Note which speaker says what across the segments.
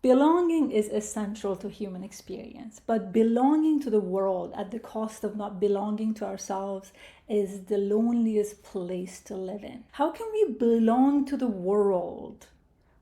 Speaker 1: Belonging is essential to human experience, but belonging to the world at the cost of not belonging to ourselves is the loneliest place to live in. How can we belong to the world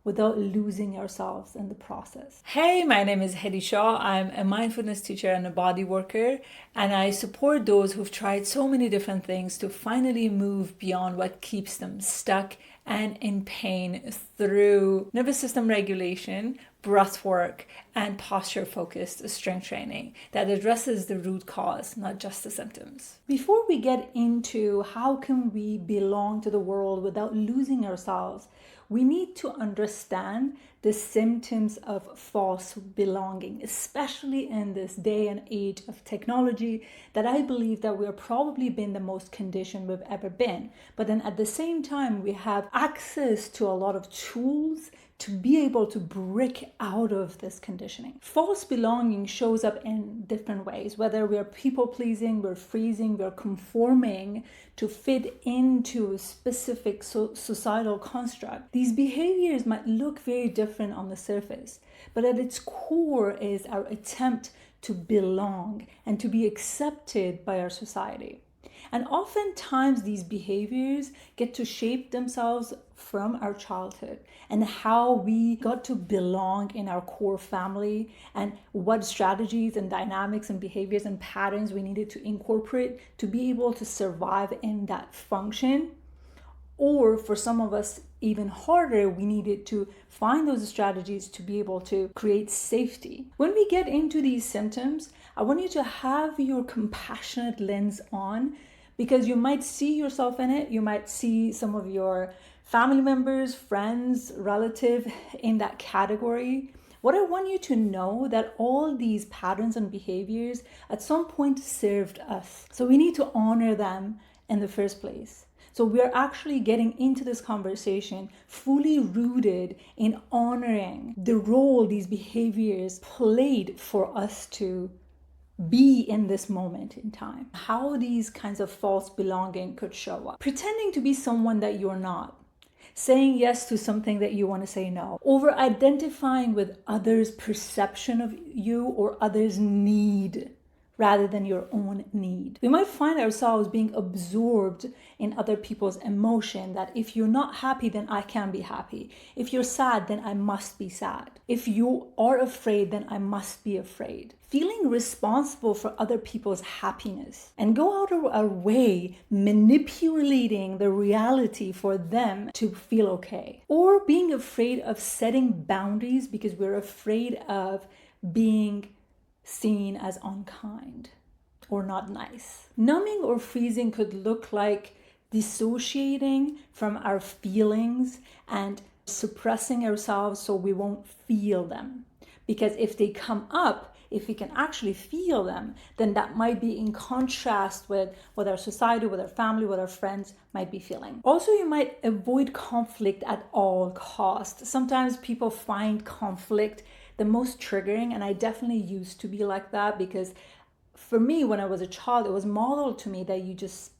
Speaker 1: without losing ourselves in the process? Hey, my name is Hedi Shah. I'm a mindfulness teacher and a body worker, and I support those who've tried so many different things to finally move beyond what keeps them stuck and in pain through nervous system regulation, breath work, and posture-focused strength training that addresses the root cause, not just the symptoms. Before we get into how can we belong to the world without losing ourselves, we need to understand the symptoms of false belonging, especially in this day and age of technology that I believe that we're probably been the most conditioned we've ever been. But then at the same time, we have access to a lot of tools to be able to break out of this conditioning. False belonging shows up in different ways, whether we're people pleasing, we're freezing, we're conforming to fit into a specific societal construct. These behaviors might look very different on the surface, but at its core is our attempt to belong and to be accepted by our society. And oftentimes these behaviors get to shape themselves from our childhood and how we got to belong in our core family and what strategies and dynamics and behaviors and patterns we needed to incorporate to be able to survive in that function. Or for some of us, even harder, we needed to find those strategies to be able to create safety. When we get into these symptoms, I want you to have your compassionate lens on, because you might see yourself in it. You might see some of your family members, friends, relative in that category. What I want you to know that all these patterns and behaviors at some point served us. So we need to honor them in the first place. So we're actually getting into this conversation fully rooted in honoring the role these behaviors played for us to be in this moment in time. How these kinds of false belonging could show up. Pretending to be someone that you're not. Saying yes to something that you want to say no. Over identifying with others' perception of you or others' need rather than your own need. We might find ourselves being absorbed in other people's emotion, that if you're not happy, then I can't be happy. If you're sad, then I must be sad. If you are afraid, then I must be afraid. Feeling responsible for other people's happiness and go out of our way manipulating the reality for them to feel okay. Or being afraid of setting boundaries because we're afraid of being seen as unkind or not nice. Numbing or freezing could look like dissociating from our feelings and suppressing ourselves so we won't feel them. Because if they come up, if we can actually feel them, then that might be in contrast with what our society, with our family, with our friends might be feeling. Also, you might avoid conflict at all costs. Sometimes people find conflict the most triggering, and I definitely used to be like that, because for me, when I was a child, it was modeled to me that you just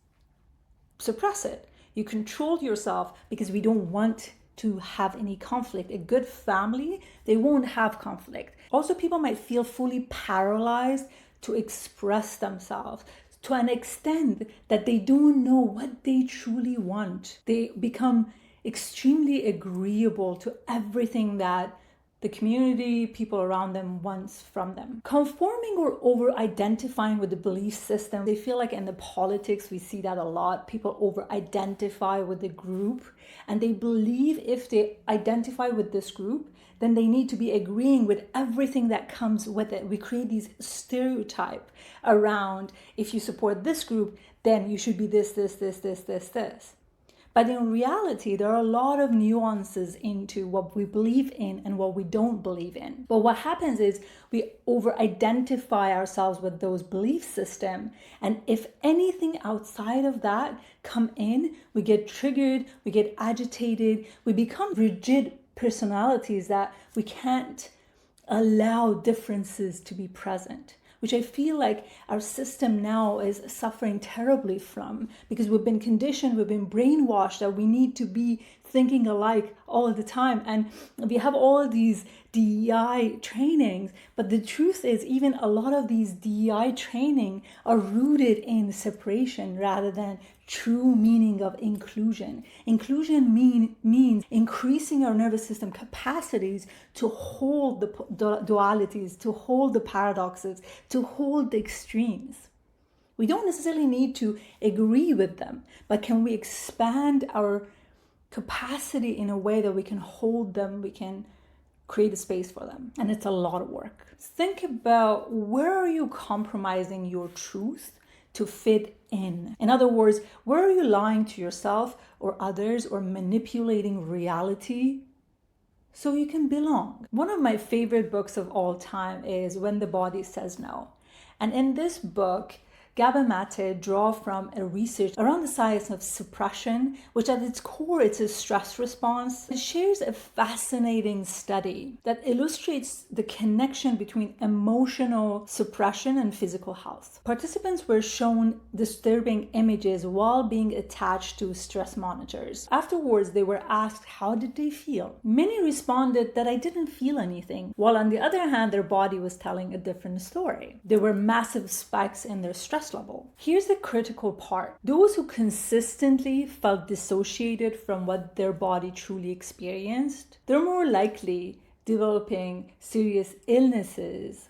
Speaker 1: suppress it. You control yourself because we don't want to have any conflict. A good family, they won't have conflict. Also, people might feel fully paralyzed to express themselves to an extent that they don't know what they truly want. They become extremely agreeable to everything that the community, people around them wants from them. Conforming or over-identifying with the belief system. They feel like in the politics, we see that a lot. People over-identify with the group, and they believe if they identify with this group, then they need to be agreeing with everything that comes with it. We create these stereotypes around, if you support this group, then you should be this. But in reality, there are a lot of nuances into what we believe in and what we don't believe in. But what happens is we over-identify ourselves with those belief systems. And if anything outside of that come in, we get triggered, we get agitated, we become rigid personalities that we can't allow differences to be present, which I feel like our system now is suffering terribly from, because we've been conditioned, we've been brainwashed that we need to be thinking alike all the time. And we have all these DEI trainings, but the truth is even a lot of these DEI training are rooted in separation rather than true meaning of inclusion. Inclusion means increasing our nervous system capacities to hold the dualities, to hold the paradoxes, to hold the extremes. We don't necessarily need to agree with them, but can we expand our capacity in a way that we can hold them, we can create a space for them? And it's a lot of work. Think about, where are you compromising your truth to fit in? In other words, where are you lying to yourself or others or manipulating reality so you can belong? One of my favorite books of all time is When the Body Says No. And in this book, Gabor Mate draw from a research around the science of suppression, which at its core, it's a stress response. It shares a fascinating study that illustrates the connection between emotional suppression and physical health. Participants were shown disturbing images while being attached to stress monitors. Afterwards, they were asked how did they feel. Many responded that I didn't feel anything, while on the other hand, their body was telling a different story. There were massive spikes in their stress level. Here's the critical part. Those who consistently felt dissociated from what their body truly experienced, they're more likely developing serious illnesses,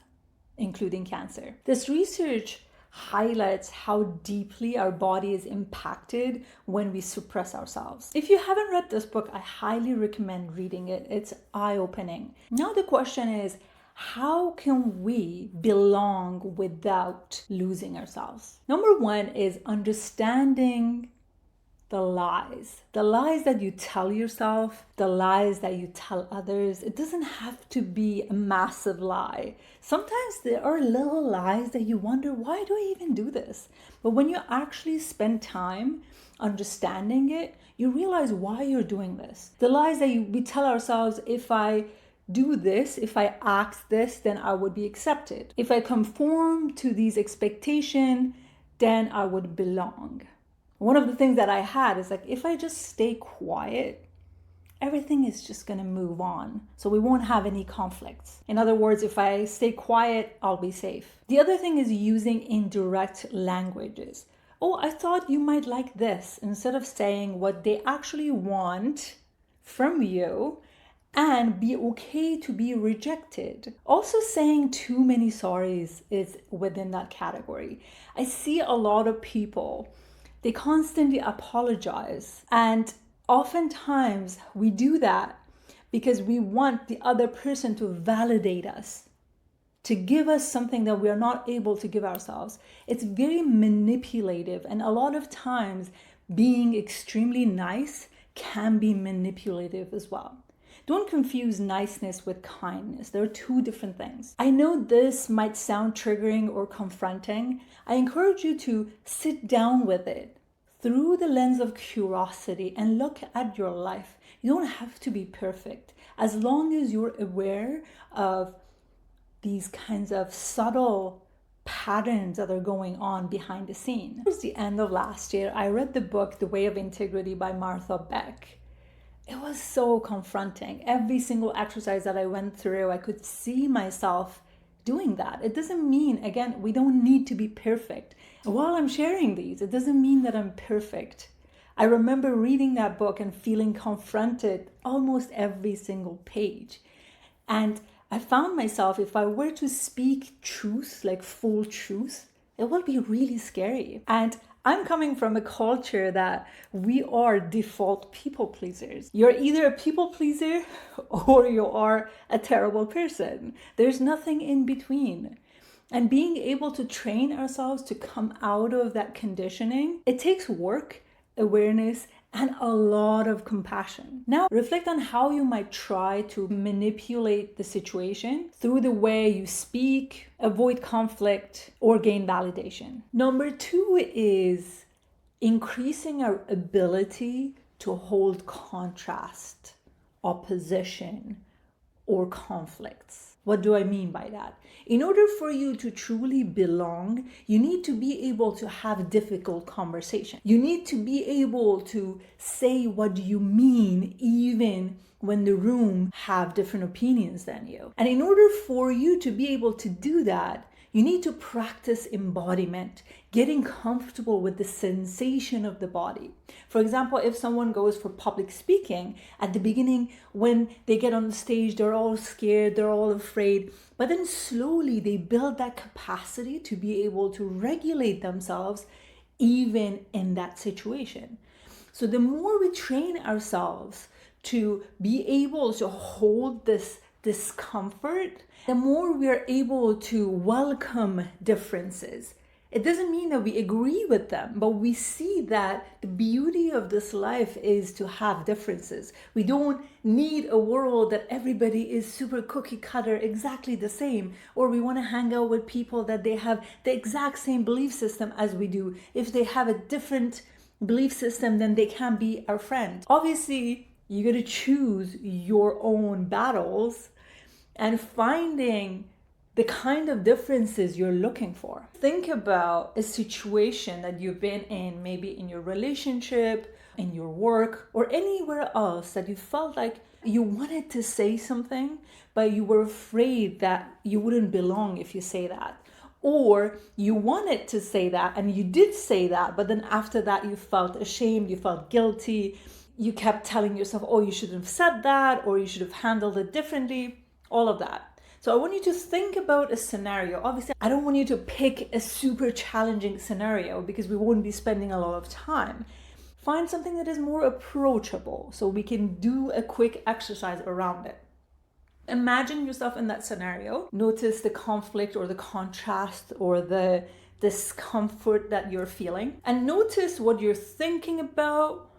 Speaker 1: including cancer. This research highlights how deeply our body is impacted when we suppress ourselves. If you haven't read this book, I highly recommend reading it. It's eye-opening. Now the question is, how can we belong without losing ourselves? Number one is understanding the lies that you tell yourself, the lies that you tell others. It doesn't have to be a massive lie. Sometimes there are little lies that you wonder, why do I even do this? But when you actually spend time understanding it, you realize why you're doing this. The lies that we tell ourselves, if I do this, if I act this, then I would be accepted. If I conform to these expectations, then I would belong. One of the things that I had is like, if I just stay quiet, everything is just going to move on. So we won't have any conflicts. In other words, if I stay quiet, I'll be safe. The other thing is using indirect languages. Oh, I thought you might like this, instead of saying what they actually want from you, and be okay to be rejected. Also, saying too many sorries is within that category. I see a lot of people, they constantly apologize. And oftentimes we do that because we want the other person to validate us, to give us something that we are not able to give ourselves. It's very manipulative. And a lot of times being extremely nice can be manipulative as well. Don't confuse niceness with kindness. They're two different things. I know this might sound triggering or confronting. I encourage you to sit down with it through the lens of curiosity and look at your life. You don't have to be perfect. As long as you're aware of these kinds of subtle patterns that are going on behind the scene. Towards the end of last year, I read the book The Way of Integrity by Martha Beck. It was so confronting. Every single exercise that I went through, I could see myself doing that. It doesn't mean, again, we don't need to be perfect. While I'm sharing these, it doesn't mean that I'm perfect. I remember reading that book and feeling confronted almost every single page. And I found myself, if I were to speak truth, like full truth, it will be really scary. And I'm coming from a culture that we are default people pleasers. You're either a people pleaser or you are a terrible person. There's nothing in between. And being able to train ourselves to come out of that conditioning, it takes work, awareness, and a lot of compassion. Now, reflect on how you might try to manipulate the situation through the way you speak, avoid conflict, or gain validation. Number two is increasing our ability to hold contrast, opposition, or conflicts. What do I mean by that? In order for you to truly belong, you need to be able to have difficult conversation. You need to be able to say what you mean even when the room have different opinions than you. And in order for you to be able to do that, you need to practice embodiment, getting comfortable with the sensation of the body. For example, if someone goes for public speaking, at the beginning, when they get on the stage, they're all scared, they're all afraid, but then slowly they build that capacity to be able to regulate themselves even in that situation. So the more we train ourselves to be able to hold this discomfort, the more we are able to welcome differences. It doesn't mean that we agree with them, but we see that the beauty of this life is to have differences. We don't need a world that everybody is super cookie cutter, exactly the same, or we want to hang out with people that they have the exact same belief system as we do. If they have a different belief system, then they can't be our friend. Obviously, you got to choose your own battles and finding the kind of differences you're looking for. Think about a situation that you've been in, maybe in your relationship, in your work, or anywhere else that you felt like you wanted to say something, but you were afraid that you wouldn't belong if you say that. Or you wanted to say that and you did say that, but then after that you felt ashamed, you felt guilty, you kept telling yourself, oh, you shouldn't have said that, or you should have handled it differently, all of that. So I want you to think about a scenario. Obviously, I don't want you to pick a super challenging scenario because we won't be spending a lot of time. Find something that is more approachable so we can do a quick exercise around it. Imagine yourself in that scenario. Notice the conflict or the contrast or the discomfort that you're feeling. And notice what you're thinking about.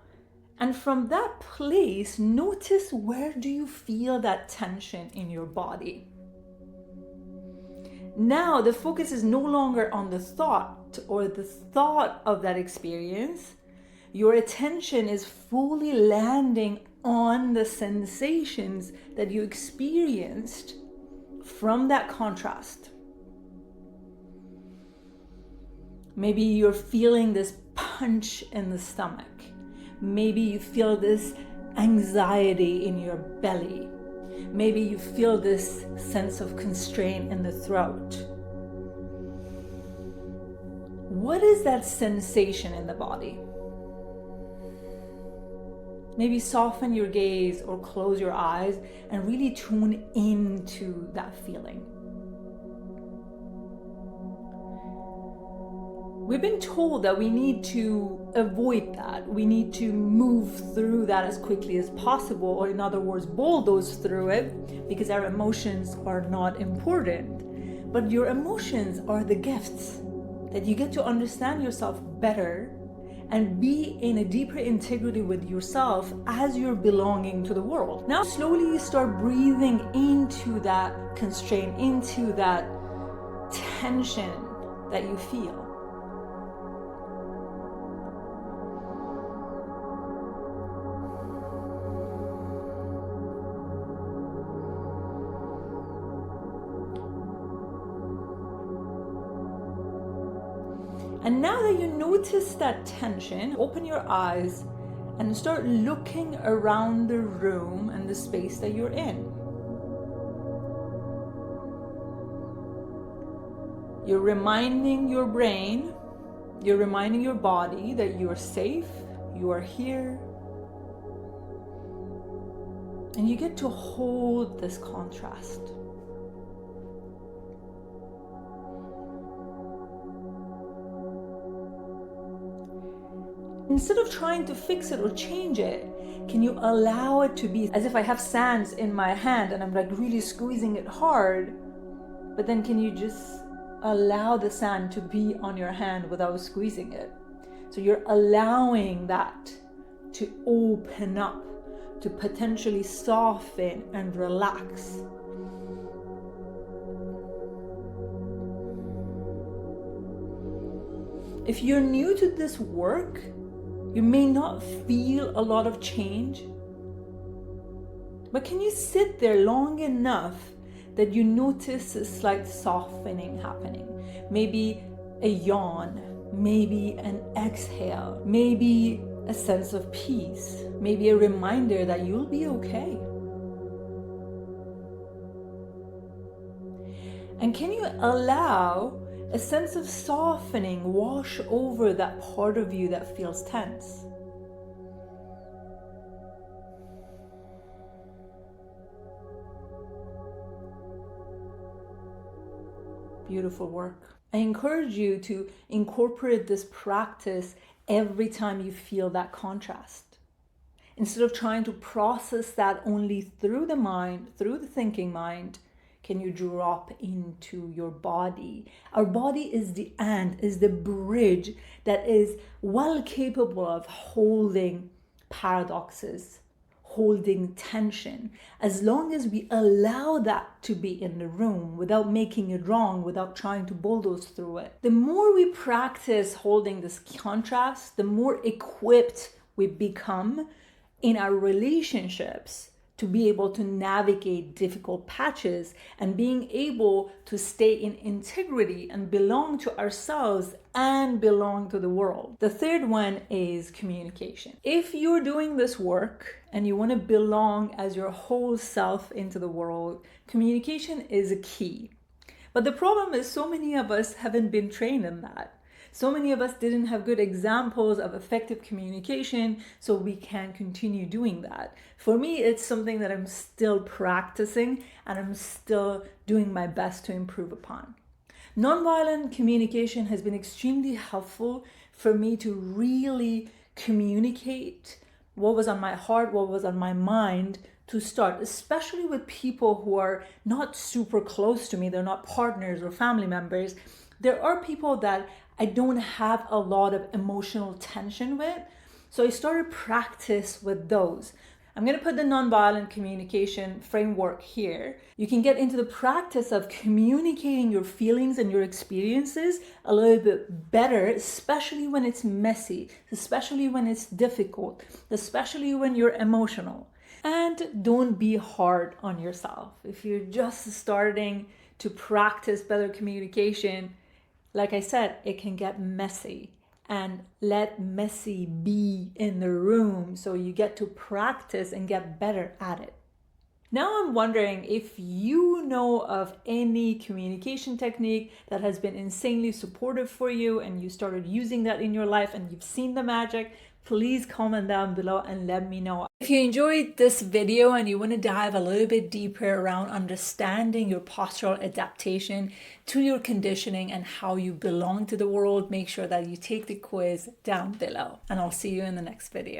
Speaker 1: And from that place, notice where do you feel that tension in your body. Now, the focus is no longer on the thought or the thought of that experience. Your attention is fully landing on the sensations that you experienced from that contrast. Maybe you're feeling this punch in the stomach. Maybe you feel this anxiety in your belly. Maybe you feel this sense of constraint in the throat. What is that sensation in the body? Maybe soften your gaze or close your eyes and really tune into that feeling. We've been told that we need to avoid that. We need to move through that as quickly as possible, or in other words, bulldoze through it, because our emotions are not important. But your emotions are the gifts that you get to understand yourself better and be in a deeper integrity with yourself as you're belonging to the world. Now, slowly you start breathing into that constraint, into that tension that you feel. And now that you notice that tension, open your eyes and start looking around the room and the space that you're in. You're reminding your brain, you're reminding your body that you are safe, you are here. And you get to hold this contrast. Instead of trying to fix it or change it, can you allow it to be as if I have sands in my hand and I'm like really squeezing it hard, but then can you just allow the sand to be on your hand without squeezing it? So you're allowing that to open up, to potentially soften and relax. If you're new to this work, you may not feel a lot of change, but can you sit there long enough that you notice a slight softening happening. Maybe a yawn, maybe an exhale, maybe a sense of peace, maybe a reminder that you'll be okay. And can you allow a sense of softening wash over that part of you that feels tense? Beautiful work. I encourage you to incorporate this practice every time you feel that contrast. Instead of trying to process that only through the mind, through the thinking mind, can you drop into your body? Our body is the bridge that is well capable of holding paradoxes, holding tension, as long as we allow that to be in the room without making it wrong, without trying to bulldoze through it. The more we practice holding this contrast, the more equipped we become in our relationships to be able to navigate difficult patches and being able to stay in integrity and belong to ourselves and belong to the world. The third one is communication. If you're doing this work and you want to belong as your whole self into the world, communication is a key. But the problem is so many of us haven't been trained in that. So many of us didn't have good examples of effective communication, so we can continue doing that. For me, it's something that I'm still practicing and I'm still doing my best to improve upon. Nonviolent communication has been extremely helpful for me to really communicate what was on my heart, what was on my mind to start, especially with people who are not super close to me. They're not partners or family members. There are people that I don't have a lot of emotional tension with. So I started practice with those. I'm going to put the nonviolent communication framework here. You can get into the practice of communicating your feelings and your experiences a little bit better, especially when it's messy, especially when it's difficult, especially when you're emotional. And don't be hard on yourself. If you're just starting to practice better communication, like I said, it can get messy, and let messy be in the room so you get to practice and get better at it. Now I'm wondering if you know of any communication technique that has been insanely supportive for you and you started using that in your life and you've seen the magic. Please comment down below and let me know. If you enjoyed this video and you want to dive a little bit deeper around understanding your postural adaptation to your conditioning and how you belong to the world, make sure that you take the quiz down below. And I'll see you in the next video.